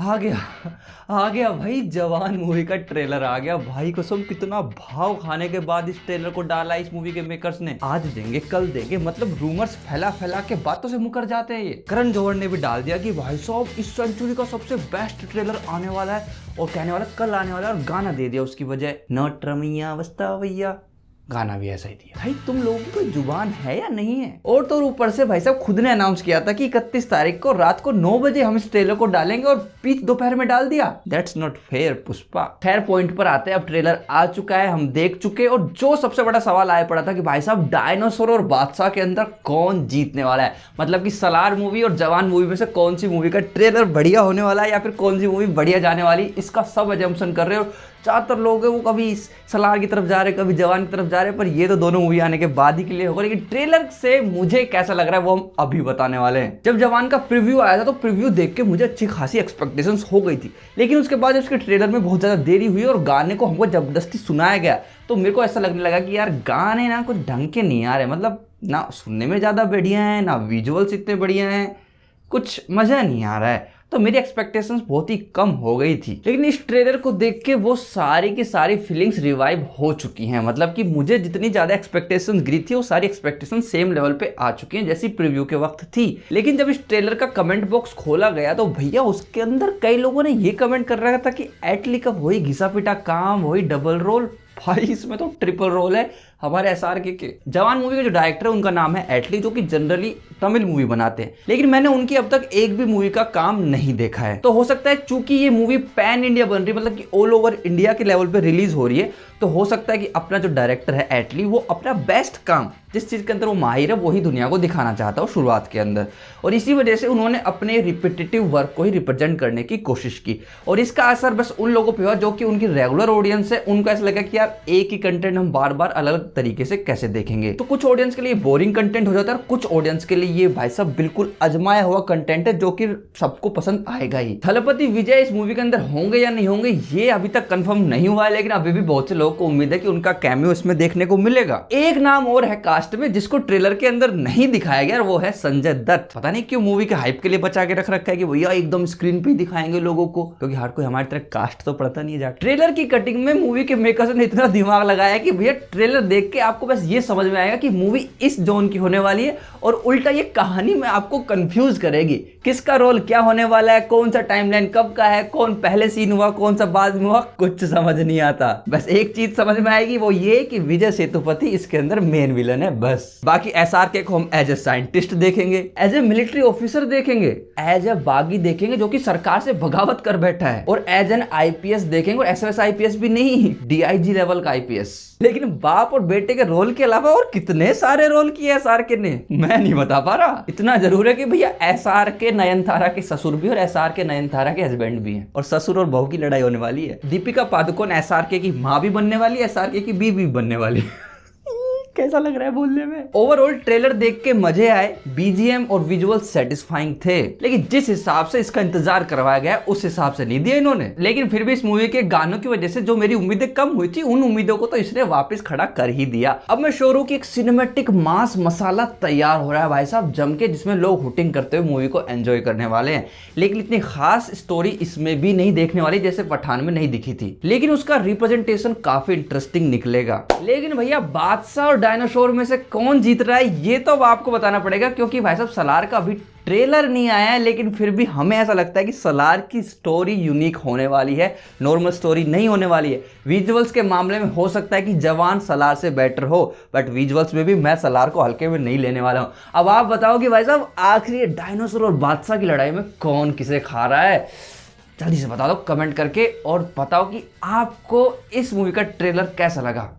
आ गया भाई, जवान मूवी का ट्रेलर आ गया भाई। कसम कितना भाव खाने के बाद इस ट्रेलर को डाला इस मूवी के मेकर्स ने। आज देंगे कल देंगे, मतलब रूमर्स फैला फैला के बातों से मुकर जाते हैं ये। करण जौहर ने भी डाल दिया कि भाई साहब इस सेंचुरी का सबसे बेस्ट ट्रेलर आने वाला है, और कहने वाला कल आने वाला है, और गाना दे दिया उसकी वजह, नोट रमैया वस्ता भैया। गाना भी ऐसा ही दिया। भाई तुम लोगों की कोई जुबान है या नहीं है? और तो ऊपर से भाई साहब खुद ने अनाउंस किया था कि 31 तारीख को रात को 9 बजे हम इस ट्रेलर को डालेंगे, और बीच दोपहर में डाल दिया। That's not fair Pushpa. खैर पॉइंट पर आते हैं, अब ट्रेलर आ चुका है, हम देख चुके, और जो सबसे बड़ा सवाल आया पड़ा था कि भाई साहब डायनासोर और बादशाह के अंदर कौन जीतने वाला है, मतलब कि सलार मूवी और जवान मूवी में से कौन सी मूवी का ट्रेलर बढ़िया होने वाला है, या फिर कौन सी मूवी बढ़िया जाने वाली, इसका सब एजम्पशन कर रहे हो। ज्यादातर लोग हैं वो कभी सलार की तरफ जा रहे, कभी जवान की तरफ जा रहे, पर ये तो दोनों मूवी आने के बाद ही क्लियर होगा। लेकिन ट्रेलर से मुझे कैसा लग रहा है वो हम अभी बताने वाले हैं। जब जवान का प्रीव्यू आया था तो प्रीव्यू देख के मुझे अच्छी खासी एक्सपेक्टेशंस हो गई थी, लेकिन उसके बाद उसके ट्रेलर में बहुत ज्यादा देरी हुई और गाने को हमको जबरदस्ती सुनाया गया, तो मेरे को ऐसा लगने लगा कि यार गाने ना कुछ ढंग के नहीं आ रहे, मतलब ना सुनने में ज्यादा बढ़िया है, ना विजुअल्स इतने बढ़िया हैं, कुछ मजा नहीं आ रहा है। तो मेरी एक्सपेक्टेशंस बहुत ही कम हो गई थी, लेकिन इस ट्रेलर को देख के वो सारी की सारी फीलिंग्स रिवाइव हो चुकी हैं। मतलब कि मुझे जितनी ज्यादा एक्सपेक्टेशंस गिरी थी वो सारी एक्सपेक्टेशंस सेम लेवल पे आ चुकी हैं जैसी प्रीव्यू के वक्त थी। लेकिन जब इस ट्रेलर का कमेंट बॉक्स खोला गया तो भैया उसके अंदर कई लोगों ने ये कमेंट कर रखा था कि एटली का वही घिसा पिटा काम, वही डबल रोल। भाई इसमें तो ट्रिपल रोल है हमारे एसआरके के। जवान मूवी के जो डायरेक्टर है उनका नाम है एटली, जो कि जनरली तमिल मूवी बनाते हैं, लेकिन मैंने उनकी अब तक एक भी मूवी का काम नहीं देखा है। तो हो सकता है चूंकि ये मूवी पैन इंडिया बन रही है, मतलब कि ऑल ओवर इंडिया के लेवल पे रिलीज हो रही है, तो हो सकता है कि अपना जो डायरेक्टर है एटली वो अपना बेस्ट काम, जिस चीज के अंदर वो माहिर है, वही दुनिया को दिखाना चाहता है शुरुआत के अंदर, और इसी वजह से उन्होंने अपने रिपीटेटिव वर्क को ही रिप्रेजेंट करने की कोशिश की। और इसका असर बस उन लोगों पे हुआ जो कि उनकी रेगुलर ऑडियंस है। उनको ऐसा लगा कि यार एक ही कंटेंट हम बार बार अलग अलग तरीके से कैसे देखेंगे। तो कुछ ऑडियंस के लिए बोरिंग कंटेंट हो जाता है, और कुछ ऑडियंस के लिए ये भाई साहब बिल्कुल अजमाया हुआ कंटेंट है जो कि सबको पसंद आएगा ही। थलपति विजय इस मूवी के अंदर होंगे या नहीं होंगे ये अभी तक कंफर्म नहीं हुआ है, लेकिन अभी भी बहुत से लोगों को उम्मीद है कि उनका कैमियो इसमें देखने को मिलेगा। एक नाम और है कास्ट में जिसको ट्रेलर के अंदर नहीं दिखाया गया, वो है संजय दत्त। पता नहीं क्यों मूवी के हाइप के लिए बचा के रख रखा है कि भैया एकदम स्क्रीन पे ही दिखाएंगे लोगों को, क्योंकि हर कोई हमारी तरह कास्ट तो पड़ता नहीं है जाके। ट्रेलर की कटिंग में मूवी के मेकर्स ने इतना दिमाग लगाया कि भैया ट्रेलर देख के आपको बस ये समझ में आएगा कि मूवी इस जोन की होने वाली है, और उल्टा ये कहानी में आपको कंफ्यूज करेगी किसका रोल क्या होने वाला है, कौन सा टाइमलाइन कब का है, कौन पहले सीन हुआ कौन सा बाद में हुआ, कुछ समझ नहीं आता। बस एक चीज समझ में आएगी, वो ये कि विजय सेतुपति इसके अंदर मेन विलन है बस। बाकी एसआरके को हम एज ए साइंटिस्ट देखेंगे, एज ए मिलिट्री ऑफिसर देखेंगे, एज ए बागी देखेंगे जो कि सरकार से बगावत कर बैठा है, और एज एन आईपीएस देखेंगे, और एसएस आईपीएस भी नहीं, डीआईजी लेवल का आईपीएस। लेकिन बाप और बेटे के रोल के अलावा और कितने सारे रोल किए एसआरके ने, मैं नहीं बता पा रहा। इतना जरूर है कि भैया एसआरके नयनतारा के ससुर भी और एसआरके नयनतारा के हस्बैंड भी हैं, और ससुर और बहू की लड़ाई होने वाली है। दीपिका पादुकोण एसआरके की माँ भी बनने वाली है, एसआरके की बीवी भी बनने वाली है। कैसा लग रहा है बोलने में। ओवरऑल ट्रेलर देख के मजे आए, बीजीएम और विजुअल सेटिस्फाइंग थे, लेकिन जिस हिसाब से इसका इंतजार करवाया गया उस हिसाब से नहीं दिया इन्होंने। लेकिन फिर भी इस मूवी के गानों की वजह से जो मेरी उम्मीदें कम हुई थी, उन उम्मीदों को तो इसने वापस खड़ा कर ही दिया। अब मैं श्योर हूं कि एक सिनेमैटिक मास मसाला तैयार हो रहा है भाई साहब जम के, जिसमें लोग हुटिंग करते हुए मूवी को एंजॉय करने वाले हैं। लेकिन इतनी खास स्टोरी इसमें भी नहीं देखने वाली जैसे पठान में नहीं दिखी थी, लेकिन उसका रिप्रेजेंटेशन काफी इंटरेस्टिंग निकलेगा। लेकिन भैया बादशाह और डायनासोर में से कौन जीत रहा है ये तो अब आपको बताना पड़ेगा, क्योंकि भाई साहब सलार का अभी ट्रेलर नहीं आया है, लेकिन फिर भी हमें ऐसा लगता है कि सलार की स्टोरी यूनिक होने वाली है, नॉर्मल स्टोरी नहीं होने वाली है। विजुअल्स के मामले में हो सकता है कि जवान सलार से बेटर हो, बट विजुअल्स में भी मैं सलार को हल्के में नहीं लेने वाला हूं। अब आप बताओ कि भाई साहब आखिरी डायनासोर और बादशाह की लड़ाई में कौन किसे खा रहा है? जल्दी से बता दो कमेंट करके, और बताओ कि आपको इस मूवी का ट्रेलर कैसा लगा।